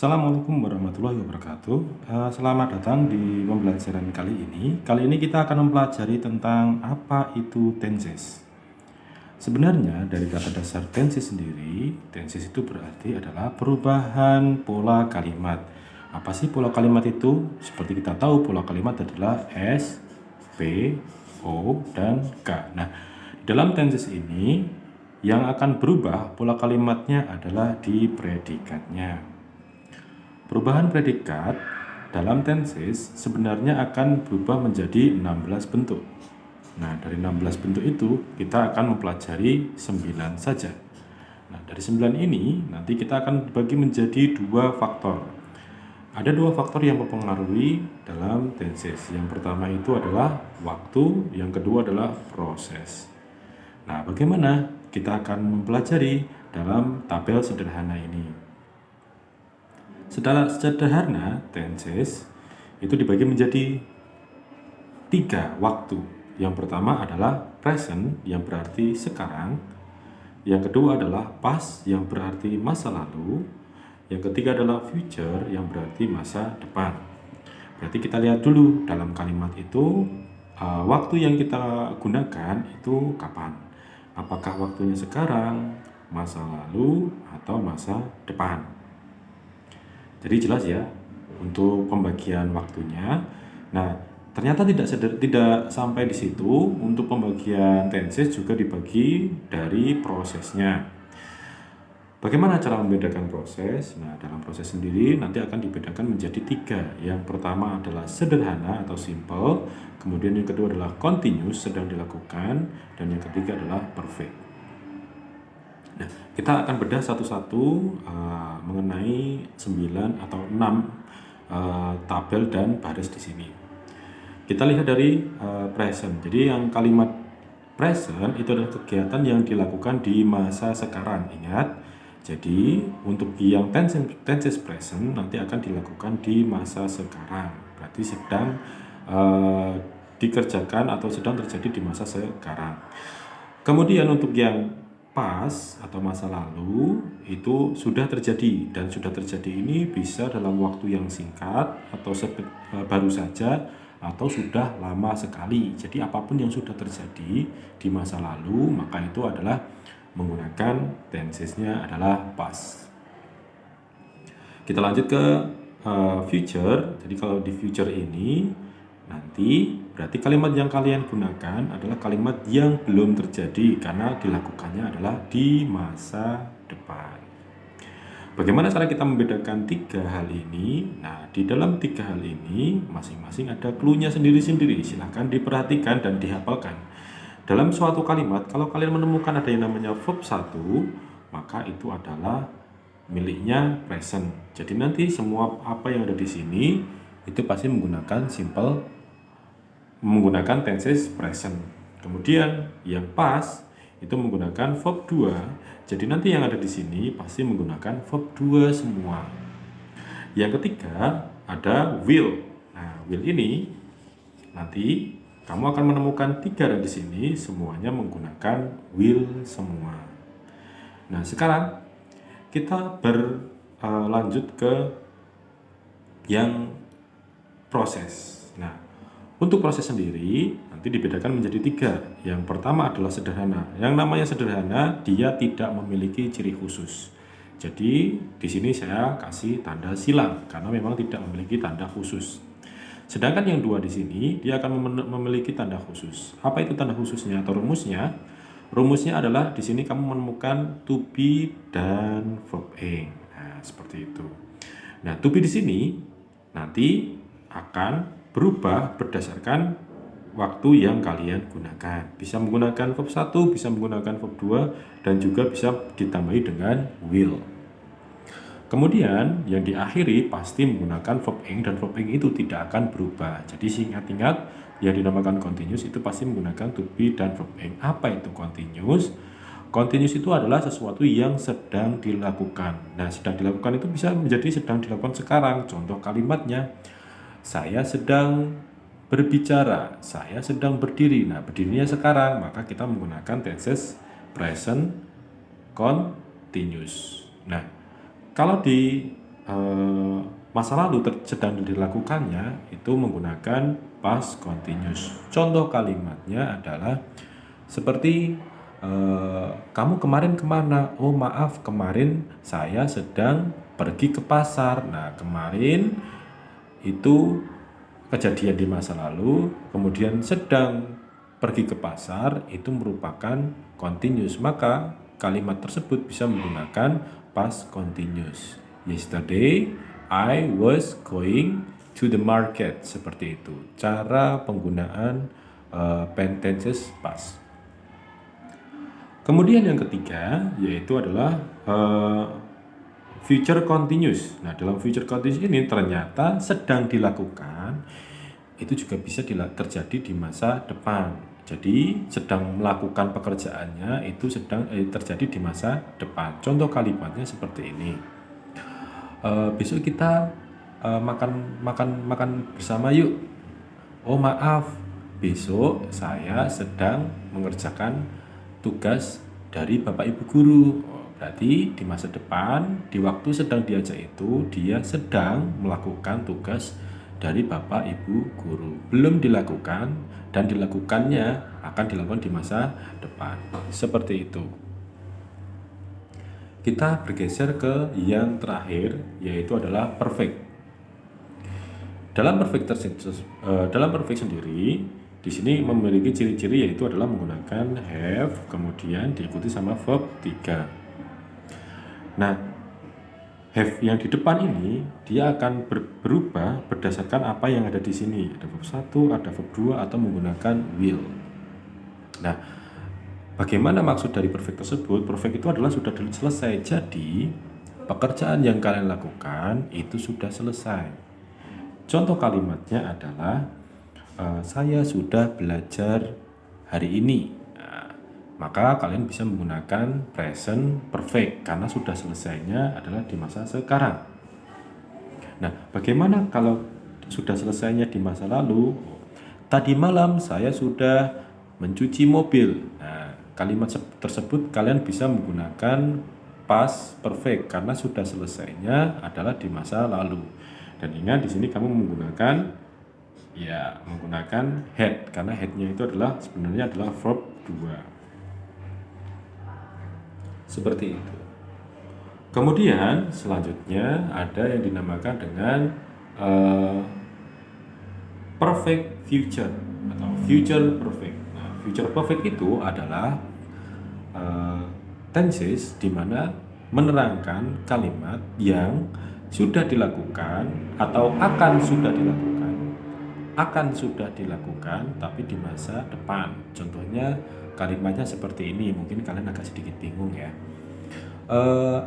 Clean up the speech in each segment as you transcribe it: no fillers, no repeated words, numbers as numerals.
Assalamualaikum warahmatullahi wabarakatuh. Selamat datang di pembelajaran kali ini. Kali ini kita akan mempelajari tentang apa itu tenses. Sebenarnya dari kata dasar tenses sendiri, tenses itu berarti adalah perubahan pola kalimat. Apa sih pola kalimat itu? Seperti kita tahu pola kalimat adalah S, P, O, dan K. Nah, dalam tenses ini yang akan berubah pola kalimatnya adalah di predikatnya. Perubahan predikat dalam tenses sebenarnya akan berubah menjadi 16 bentuk. Nah, dari 16 bentuk itu kita akan mempelajari 9 saja. Nah, dari 9 ini nanti kita akan dibagi menjadi dua faktor. Ada dua faktor yang mempengaruhi dalam tenses. Yang pertama itu adalah waktu, yang kedua adalah proses. Nah, bagaimana kita akan mempelajari dalam tabel sederhana ini? Secara sederhana, tenses itu dibagi menjadi 3 waktu. Yang pertama adalah present, yang berarti sekarang. Yang kedua adalah past, yang berarti masa lalu. Yang ketiga adalah future, yang berarti masa depan. Berarti kita lihat dulu dalam kalimat itu, waktu yang kita gunakan itu kapan. Apakah waktunya sekarang, masa lalu, atau masa depan. Jadi jelas ya untuk pembagian waktunya. Nah, ternyata tidak sampai di situ. Untuk pembagian tenses juga dibagi dari prosesnya. Bagaimana cara membedakan proses? Nah, dalam proses sendiri nanti akan dibedakan menjadi 3. Yang pertama adalah sederhana atau simple, kemudian yang kedua adalah continuous, sedang dilakukan, dan yang ketiga adalah perfect. Nah, kita akan bedah satu-satu mengenai 9 atau 6 tabel dan baris di sini. Kita lihat dari present. Jadi yang kalimat present itu adalah kegiatan yang dilakukan di masa sekarang. Ingat, jadi untuk yang tenses present nanti akan dilakukan di masa sekarang. Berarti sedang dikerjakan atau sedang terjadi di masa sekarang. Kemudian untuk yang past atau masa lalu itu sudah terjadi, dan sudah terjadi ini bisa dalam waktu yang singkat atau baru saja atau sudah lama sekali. Jadi apapun yang sudah terjadi di masa lalu maka itu adalah menggunakan tensesnya adalah past. Kita lanjut ke future. Jadi kalau di future ini nanti berarti kalimat yang kalian gunakan adalah kalimat yang belum terjadi karena dilakukannya adalah di masa depan. Bagaimana cara kita membedakan 3 hal ini? Nah, di dalam 3 hal ini masing-masing ada clue-nya sendiri-sendiri. Silahkan diperhatikan dan dihafalkan. Dalam suatu kalimat, kalau kalian menemukan ada yang namanya verb 1, maka itu adalah miliknya present. Jadi nanti semua apa yang ada di sini itu pasti menggunakan tenses present. Kemudian yang past itu menggunakan verb 2. Jadi nanti yang ada di sini pasti menggunakan verb 2 semua. Yang ketiga ada will. Nah, will ini nanti kamu akan menemukan 3 ada di sini, semuanya menggunakan will semua. Nah, sekarang kita berlanjut ke yang proses. Nah, untuk proses sendiri nanti dibedakan menjadi 3. Yang pertama adalah sederhana. Yang namanya sederhana, dia tidak memiliki ciri khusus. Jadi di sini saya kasih tanda silang karena memang tidak memiliki tanda khusus. Sedangkan yang 2 di sini dia akan memiliki tanda khusus. Apa itu tanda khususnya atau rumusnya? Rumusnya adalah di sini kamu menemukan to be dan verb ing. Nah, seperti itu. Nah, to be di sini nanti akan berubah berdasarkan waktu yang kalian gunakan. Bisa menggunakan verb 1, bisa menggunakan verb 2, dan juga bisa ditambahi dengan will. Kemudian yang diakhiri pasti menggunakan verb ing, dan verb ing itu tidak akan berubah. Jadi ingat-ingat yang dinamakan continuous itu pasti menggunakan to be dan verb ing. Apa itu continuous? Continuous itu adalah sesuatu yang sedang dilakukan. Nah, sedang dilakukan itu bisa menjadi sedang dilakukan sekarang. Contoh kalimatnya, saya sedang berbicara, saya sedang berdiri. Nah, berdirinya sekarang, maka kita menggunakan tenses present continuous. Nah, kalau di masa lalu sedang dilakukannya itu menggunakan past continuous. Contoh kalimatnya adalah seperti kamu kemarin kemana? Oh maaf, kemarin saya sedang pergi ke pasar. Nah, kemarin itu kejadian di masa lalu, kemudian sedang pergi ke pasar itu merupakan continuous, maka kalimat tersebut bisa menggunakan past continuous. Yesterday I was going to the market, seperti itu cara penggunaan tenses past. Kemudian yang ketiga yaitu adalah future continuous. Nah, dalam future continuous ini ternyata sedang dilakukan itu juga bisa terjadi di masa depan. Jadi sedang melakukan pekerjaannya itu sedang terjadi di masa depan. Contoh kalimatnya seperti ini. Besok kita makan bersama yuk. Oh maaf, besok saya sedang mengerjakan tugas dari Bapak Ibu Guru. Berarti di masa depan, di waktu sedang diajak itu, dia sedang melakukan tugas dari Bapak Ibu Guru. Belum dilakukan dan dilakukannya akan dilakukan di masa depan. Seperti itu. Kita bergeser ke yang terakhir, yaitu adalah perfect. Dalam perfect sendiri, di sini memiliki ciri-ciri yaitu adalah menggunakan have, kemudian diikuti sama verb 3. Nah, have yang di depan ini dia akan berubah berdasarkan apa yang ada di sini. Ada verb 1, ada verb 2 atau menggunakan will. Nah, bagaimana maksud dari perfect tersebut? Perfect itu adalah sudah selesai. Jadi, pekerjaan yang kalian lakukan itu sudah selesai. Contoh kalimatnya adalah saya sudah belajar hari ini. Nah, maka kalian bisa menggunakan present perfect karena sudah selesainya adalah di masa sekarang. Nah, bagaimana kalau sudah selesainya di masa lalu? Tadi malam saya sudah mencuci mobil. Nah, kalimat tersebut kalian bisa menggunakan past perfect karena sudah selesainya adalah di masa lalu. Dan ingat di sini kamu menggunakan had karena headnya itu adalah sebenarnya adalah verb 2. Seperti itu. Kemudian selanjutnya ada yang dinamakan dengan perfect future atau future perfect. Nah, future perfect itu adalah tenses di mana menerangkan kalimat yang sudah dilakukan atau akan sudah dilakukan tapi di masa depan. Contohnya kalimatnya seperti ini, mungkin kalian agak sedikit bingung ya.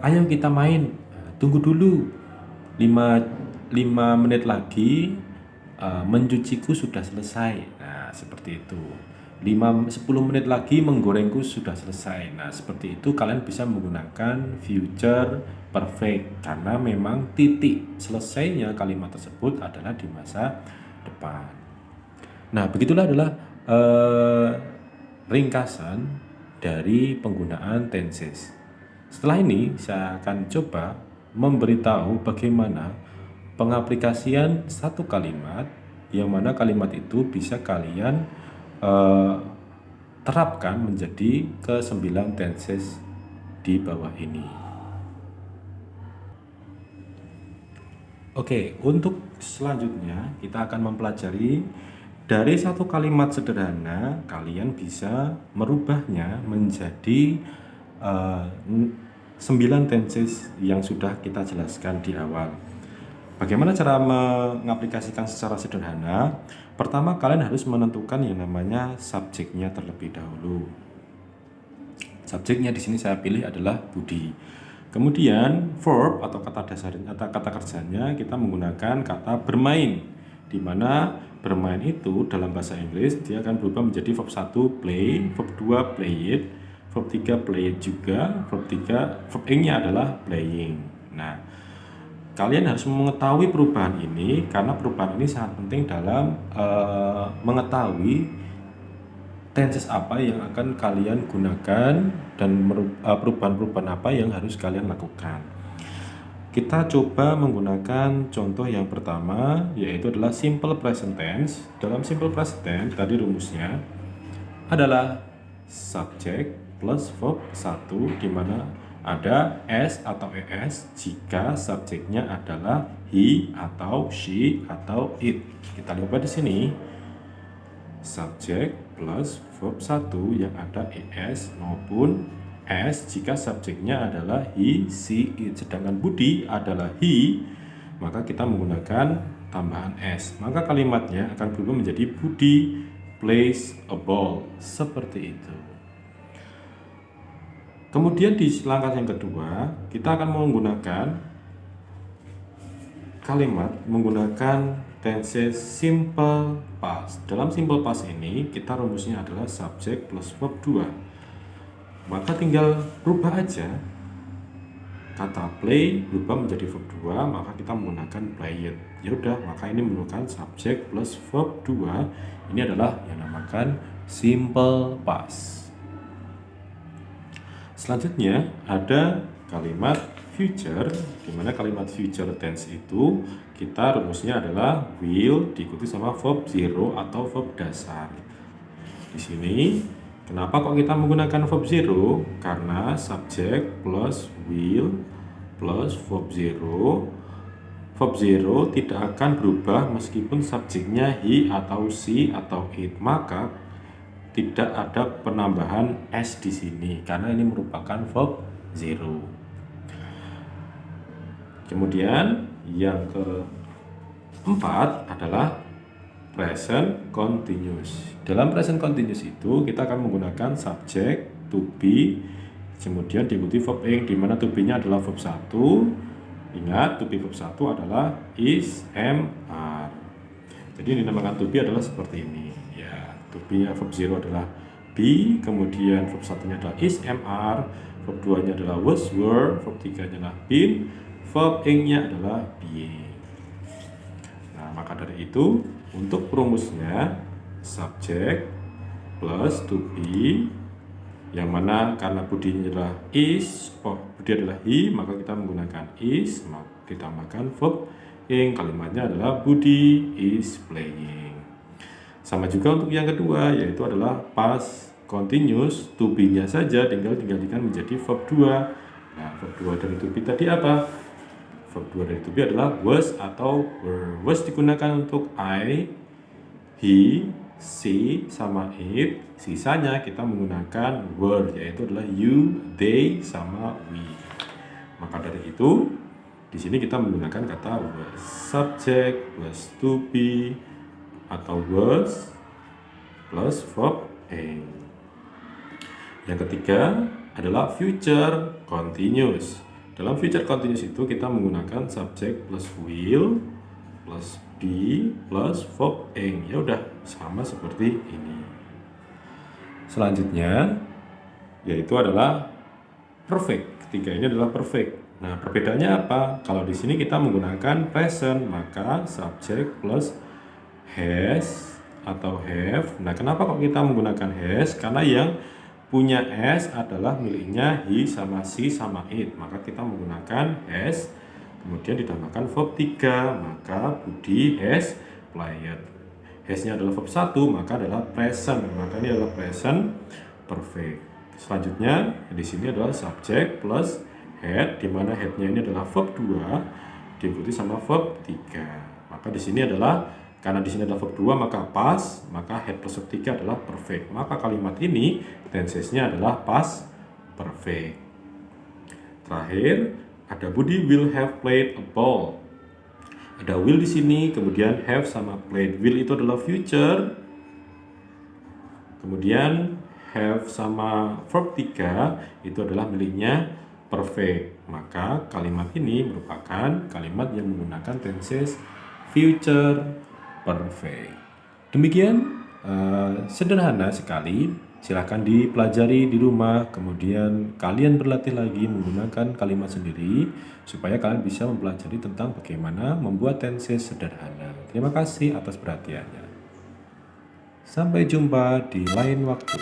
Ayo kita main, tunggu dulu 5 menit lagi mencuciku sudah selesai. Nah, seperti itu. 10 menit lagi menggorengku sudah selesai. Nah, seperti itu kalian bisa menggunakan future perfect karena memang titik selesainya kalimat tersebut adalah di masa depan. Nah, begitulah adalah ringkasan dari penggunaan tenses. Setelah ini saya akan coba memberitahu bagaimana pengaplikasian satu kalimat yang mana kalimat itu bisa kalian terapkan menjadi ke-9 tenses di bawah ini. Oke, untuk selanjutnya kita akan mempelajari dari satu kalimat sederhana kalian bisa merubahnya menjadi 9 tenses yang sudah kita jelaskan di awal. Bagaimana cara mengaplikasikan secara sederhana? Pertama, kalian harus menentukan yang namanya subjeknya terlebih dahulu. Subjeknya di sini saya pilih adalah Budi. Kemudian verb atau kata dasarnya atau kata kerjanya kita menggunakan kata bermain, di mana bermain itu dalam bahasa Inggris dia akan berubah menjadi verb 1 play, verb 2 play it, verb 3 play it juga, verb ing-nya adalah playing. Nah, kalian harus mengetahui perubahan ini karena perubahan ini sangat penting dalam mengetahui tenses apa yang akan kalian gunakan dan perubahan-perubahan apa yang harus kalian lakukan. Kita coba menggunakan contoh yang pertama, yaitu adalah simple present tense. Dalam simple present tense, tadi rumusnya adalah subject plus verb 1, di mana ada s atau es jika subjeknya adalah he atau she atau it. Kita lihat di sini, subject plus verb 1 yang ada es maupun s jika subjeknya adalah he, she, it. Sedangkan Budi adalah he, maka kita menggunakan tambahan s. Maka kalimatnya akan berubah menjadi Budi plays a ball, seperti itu. Kemudian di langkah yang kedua, kita akan menggunakan kalimat menggunakan tense simple past. Dalam simple past ini, kita rumusnya adalah subject plus verb 2. Maka tinggal rubah aja kata play berubah menjadi verb 2, maka kita menggunakan played. Ya udah, maka ini menggunakan subject plus verb 2. Ini adalah yang dinamakan simple past. Selanjutnya ada kalimat future, di mana kalimat future tense itu kita rumusnya adalah will diikuti sama verb 0 atau verb dasar. Di sini kenapa kok kita menggunakan verb 0? Karena subject plus will plus verb 0. Verb 0 tidak akan berubah meskipun subjeknya he atau she atau it. Maka tidak ada penambahan s di sini karena ini merupakan verb 0. Kemudian yang keempat adalah present continuous. Dalam present continuous itu kita akan menggunakan subject to be, kemudian diikuti verb ing, di mana to be-nya adalah verb 1. Ingat, to be verb 1 adalah is, am, are. Jadi yang dinamakan to be adalah seperti ini. Ya, to be-nya verb 0 adalah be, kemudian verb 1-nya adalah is, am, are, verb 2-nya adalah was, were, verb 3-nya adalah been, verb ing-nya adalah being. Nah, maka dari itu untuk rumusnya subject plus to be, yang mana karena Budi adalah is, Budi adalah he, maka kita menggunakan is, ditambahkan verb ing, kalimatnya adalah Budi is playing. Sama juga untuk yang kedua, yaitu adalah past continuous, to be-nya saja tinggal digantikan menjadi verb 2. Nah, verb 2 dari to be tadi apa? Verb 2 dari to be adalah was atau were. Was digunakan untuk I, he, she, sama it. Sisanya kita menggunakan were, yaitu adalah you, they, sama we. Maka dari itu, di sini kita menggunakan kata was. Subject plus to be atau was plus verb ing. Yang ketiga adalah future continuous. Dalam future continuous itu kita menggunakan subject plus will plus be plus verb ing. Ya udah, sama seperti ini. Selanjutnya yaitu adalah perfect. Ketiga ini adalah perfect. Nah, perbedaannya apa? Kalau di sini kita menggunakan present, maka subject plus has atau have. Nah, kenapa kok kita menggunakan has? Karena yang punya s adalah miliknya he sama she sama it, maka kita menggunakan has, kemudian ditambahkan verb 3, maka Budi has played. Has-nya adalah verb 1, maka adalah present, maka ini adalah present perfect. Selanjutnya di sini adalah subject plus had, di mana had-nya ini adalah verb 2 diikuti sama verb 3. Maka di sini adalah karena di sini ada verb 2, maka past, maka had plus verb 3 adalah perfect. Maka kalimat ini tenses-nya adalah past perfect. Terakhir, ada Budi will have played a ball. Ada will di sini, kemudian have sama played. Will itu adalah future. Kemudian have sama verb 3 itu adalah miliknya perfect. Maka kalimat ini merupakan kalimat yang menggunakan tenses future perfect. Demikian sederhana sekali. Silahkan dipelajari di rumah, kemudian kalian berlatih lagi menggunakan kalimat sendiri supaya kalian bisa mempelajari tentang bagaimana membuat tenses sederhana. Terima kasih atas perhatiannya. Sampai jumpa di lain waktu.